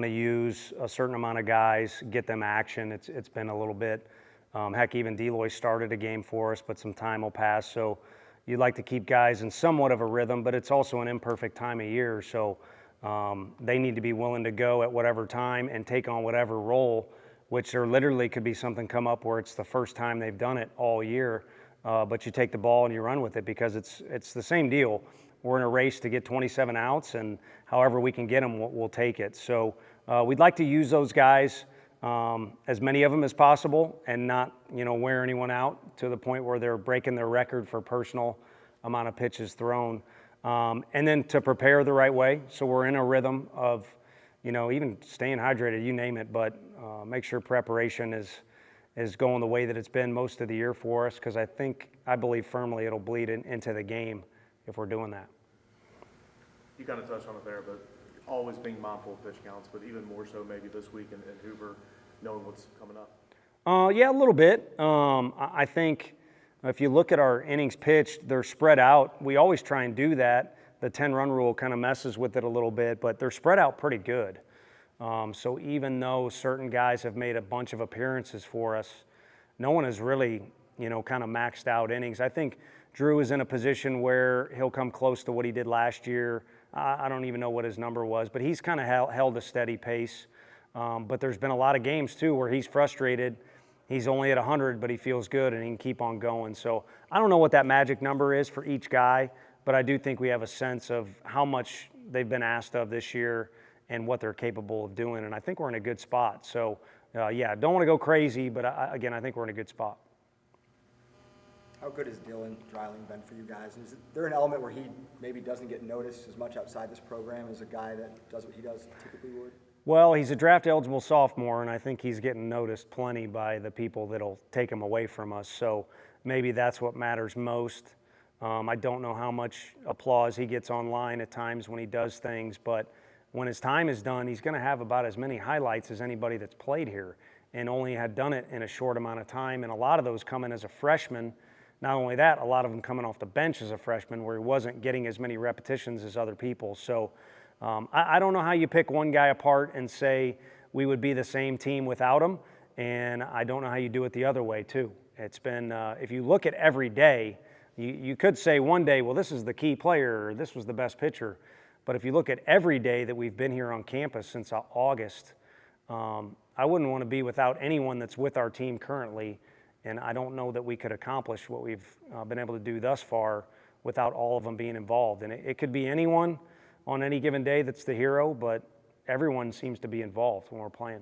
to use a certain amount of guys, get them action. It's been a little bit, heck, even Deloy started a game for us, but some time will pass. So you'd like to keep guys in somewhat of a rhythm, but it's also an imperfect time of year. So they need to be willing to go at whatever time and take on whatever role, which there literally could be something come up where it's the first time they've done it all year. But you take the ball and you run with it because it's the same deal. We're in a race to get 27 outs, and however we can get them, we'll take it. So we'd like to use those guys, as many of them as possible, and not wear anyone out to the point where they're breaking their record for personal amount of pitches thrown. And then to prepare the right way, so we're in a rhythm of even staying hydrated, you name it, but make sure preparation is going the way that it's been most of the year for us, because I believe firmly it'll bleed into the game if we're doing that. You kind of touched on it there, but always being mindful of pitch counts, but even more so maybe this week in Hoover, knowing what's coming up. Yeah, a little bit. I think if you look at our innings pitched, they're spread out. We always try and do that. The 10-run rule kind of messes with it a little bit, but they're spread out pretty good. So even though certain guys have made a bunch of appearances for us, no one has really, kind of maxed out innings. I think Drew is in a position where he'll come close to what he did last year. I don't even know what his number was, but he's kind of held a steady pace. But there's been a lot of games, too, where he's frustrated. He's only at 100, but he feels good and he can keep on going. So I don't know what that magic number is for each guy, but I do think we have a sense of how much they've been asked of this year and what they're capable of doing. And I think we're in a good spot. So, yeah, don't want to go crazy, but again, I think we're in a good spot. How good has Dylan Dreiling been for you guys? And is there an element where he maybe doesn't get noticed as much outside this program as a guy that does what he does typically would? Well, he's a draft-eligible sophomore, and I think he's getting noticed plenty by the people that'll take him away from us. So maybe that's what matters most. I don't know how much applause he gets online at times when he does things, but when his time is done, he's going to have about as many highlights as anybody that's played here, and only had done it in a short amount of time, and a lot of those coming as a freshman. Not only that, a lot of them coming off the bench as a freshman where he wasn't getting as many repetitions as other people. So I don't know how you pick one guy apart and say we would be the same team without him, and I don't know how you do it the other way too. It's been, if you look at every day, you could say one day, well, this is the key player, or this was the best pitcher. But if you look at every day that we've been here on campus since August, I wouldn't want to be without anyone that's with our team currently. And I don't know that we could accomplish what we've been able to do thus far without all of them being involved. And it could be anyone on any given day that's the hero, but everyone seems to be involved when we're playing.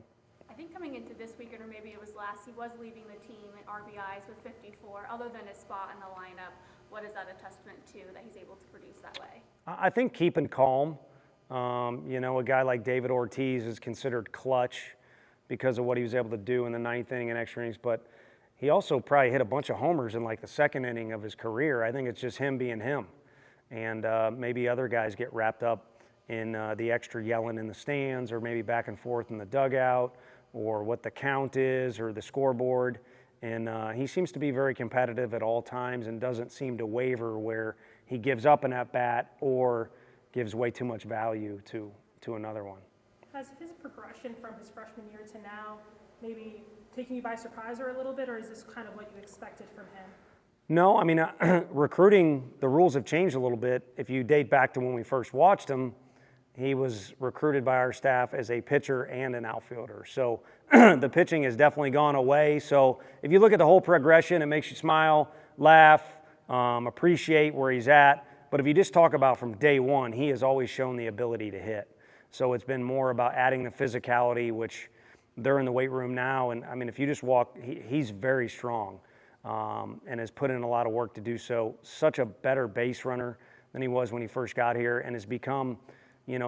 I think coming into this weekend, or maybe it was last, he was leading the team in RBIs with 54. Other than his spot in the lineup, what is that a testament to that he's able to produce that way? I think keeping calm. A guy like David Ortiz is considered clutch because of what he was able to do in the ninth inning and extra innings, but he also probably hit a bunch of homers in like the second inning of his career. I think it's just him being him. And maybe other guys get wrapped up in the extra yelling in the stands, or maybe back and forth in the dugout, or what the count is, or the scoreboard. And he seems to be very competitive at all times and doesn't seem to waver where he gives up an at-bat or gives way too much value to another one. Has his progression from his freshman year to now maybe taking you by surprise or a little bit, or is this kind of what you expected from him? No, I mean, recruiting, the rules have changed a little bit. If you date back to when we first watched him, he was recruited by our staff as a pitcher and an outfielder. So the pitching has definitely gone away. So if you look at the whole progression, it makes you smile, laugh, appreciate where he's at. But if you just talk about from day one, he has always shown the ability to hit. So it's been more about adding the physicality, which they're in the weight room now. And I mean, if you just walk, he's very strong and has put in a lot of work to do so. Such a better base runner than he was when he first got here, and has become,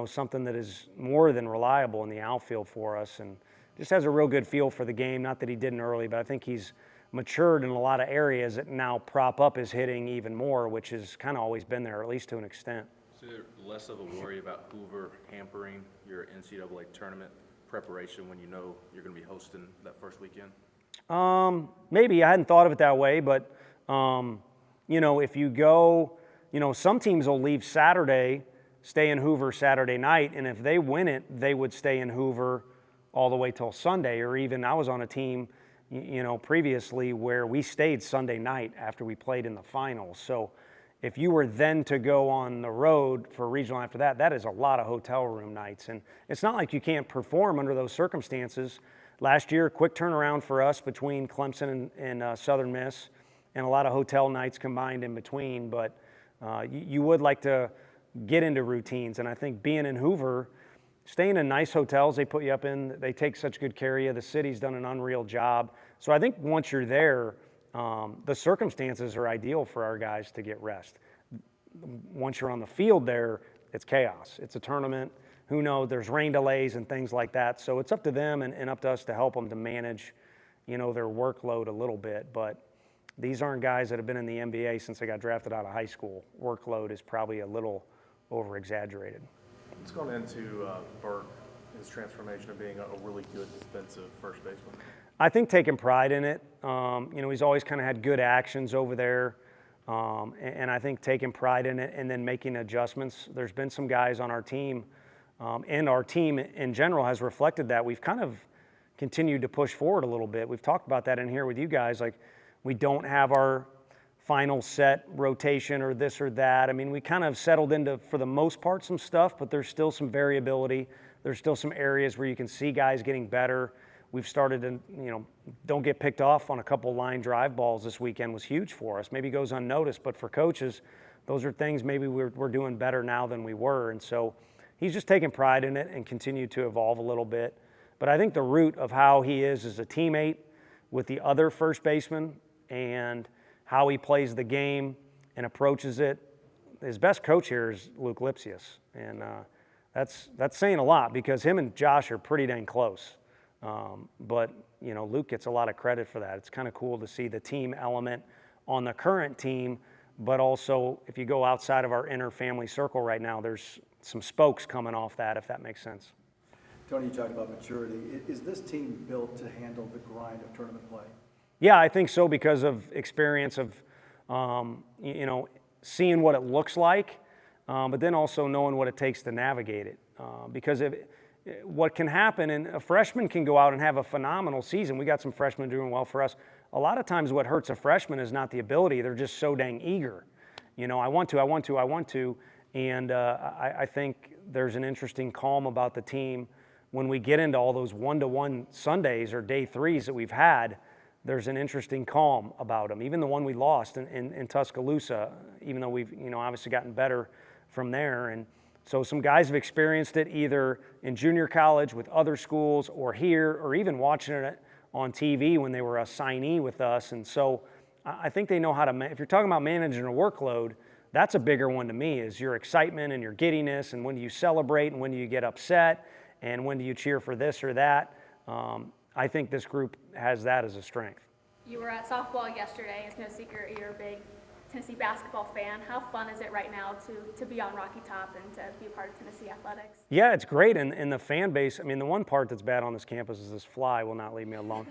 something that is more than reliable in the outfield for us, and just has a real good feel for the game. Not that he didn't early, but I think he's matured in a lot of areas that now prop up his hitting even more, which has kind of always been there, at least to an extent. Is there less of a worry about Hoover hampering your NCAA tournament preparation when you know you're going to be hosting that first weekend? Maybe. I hadn't thought of it that way, but, if you go, some teams will leave Saturday, stay in Hoover Saturday night, and if they win it, they would stay in Hoover all the way till Sunday. Or even I was on a team, previously where we stayed Sunday night after we played in the finals. So if you were then to go on the road for a regional after that, that is a lot of hotel room nights. And it's not like you can't perform under those circumstances. Last year, quick turnaround for us between Clemson and Southern Miss, and a lot of hotel nights combined in between. But you would like to get into routines. And I think being in Hoover, staying in nice hotels they put you up in, they take such good care of you. The city's done an unreal job. So I think once you're there, the circumstances are ideal for our guys to get rest. Once you're on the field there, it's chaos. It's a tournament. Who knows? There's rain delays and things like that. So it's up to them and up to us to help them to manage, their workload a little bit. But these aren't guys that have been in the NBA since they got drafted out of high school. Workload is probably a little over-exaggerated. Let's go into Burke, his transformation of being a really good defensive first baseman. I think taking pride in it. He's always kind of had good actions over there. And I think taking pride in it and then making adjustments. There's been some guys on our team, and our team in general has reflected that. We've kind of continued to push forward a little bit. We've talked about that in here with you guys. Like, we don't have our final set rotation or this or that. I mean, we kind of settled into, for the most part, some stuff, but there's still some variability. There's still some areas where you can see guys getting better. We've started to, don't get picked off on a couple line drive balls this weekend was huge for us. Maybe goes unnoticed, but for coaches, those are things maybe we're doing better now than we were. And so he's just taking pride in it and continued to evolve a little bit. But I think the root of how he is as a teammate with the other first baseman and how he plays the game and approaches it. His best coach here is Luke Lipsius, and that's saying a lot because him and Josh are pretty dang close. But Luke gets a lot of credit for that. It's kind of cool to see the team element on the current team, but also if you go outside of our inner family circle right now, there's some spokes coming off that, if that makes sense. Tony, you talked about maturity. Is this team built to handle the grind of tournament play? Yeah, I think so because of experience of, seeing what it looks like, but then also knowing what it takes to navigate it. Because what can happen, and a freshman can go out and have a phenomenal season. We got some freshmen doing well for us. A lot of times what hurts a freshman is not the ability. They're just so dang eager. I want to. And I think there's an interesting calm about the team when we get into all those one-to-one Sundays or day threes that we've had. There's an interesting calm about them. Even the one we lost in Tuscaloosa, even though we've obviously gotten better from there. And so some guys have experienced it either in junior college with other schools or here, or even watching it on TV when they were a signee with us. And so I think they know how to, if you're talking about managing a workload, that's a bigger one to me, is your excitement and your giddiness, and when do you celebrate and when do you get upset and when do you cheer for this or that. I think this group has that as a strength. You were at softball yesterday. It's no secret you're a big Tennessee basketball fan. How fun is it right now to be on Rocky Top and to be a part of Tennessee athletics? Yeah, it's great. And the fan base, the one part that's bad on this campus is this fly will not leave me alone.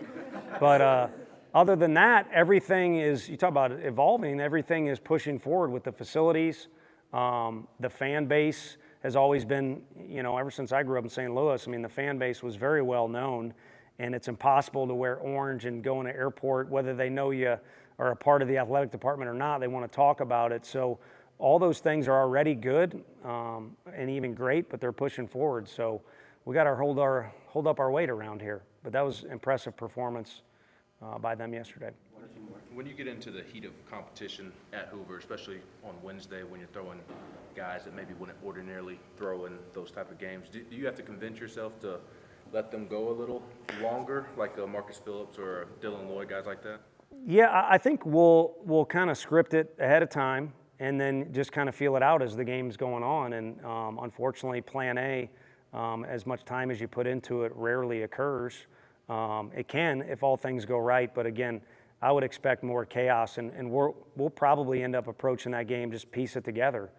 But other than that, everything is, you talk about evolving, everything is pushing forward with the facilities. The fan base has always been, ever since I grew up in St. Louis, the fan base was very well known. And it's impossible to wear orange and go in an airport, whether they know you are a part of the athletic department or not, they want to talk about it. So all those things are already good and even great, but they're pushing forward. So we got to hold up our weight around here. But that was impressive performance by them yesterday. When you get into the heat of competition at Hoover, especially on Wednesday when you're throwing guys that maybe wouldn't ordinarily throw in those type of games, do you have to convince yourself to let them go a little longer, like Marcus Phillips or Dylan Lloyd, guys like that? Yeah, I think we'll kind of script it ahead of time and then just kind of feel it out as the game's going on. And unfortunately, Plan A, as much time as you put into it, rarely occurs. It can if all things go right, but again, I would expect more chaos, and we'll probably end up approaching that game just piece it together.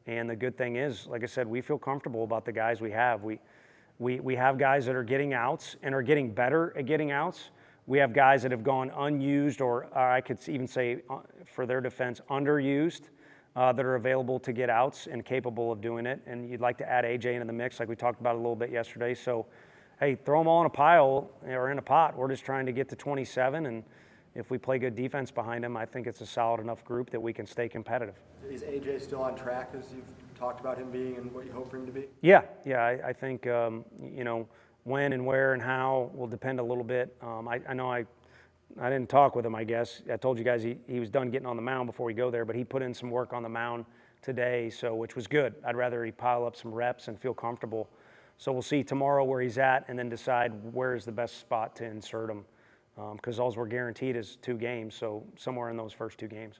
And the good thing is, like I said, we feel comfortable about the guys we have. We have guys that are getting outs and are getting better at getting outs. We have guys that have gone unused, or I could even say, for their defense, underused. that are available to get outs and capable of doing it. And you'd like to add AJ into the mix, like we talked about a little bit yesterday. So, hey, throw them all in a pile or in a pot. We're just trying to get to 27, and if we play good defense behind them, I think it's a solid enough group that we can stay competitive. Is AJ still on track as you've talked about him being and what you hope for him to be? Yeah, I think, when and where and how will depend a little bit. I know I didn't talk with him, I guess. I told you guys he was done getting on the mound before we go there, but he put in some work on the mound today, so which was good. I'd rather he pile up some reps and feel comfortable. So we'll see tomorrow where he's at and then decide where is the best spot to insert him. Because all we're guaranteed is 2 games, so somewhere in those first 2 games.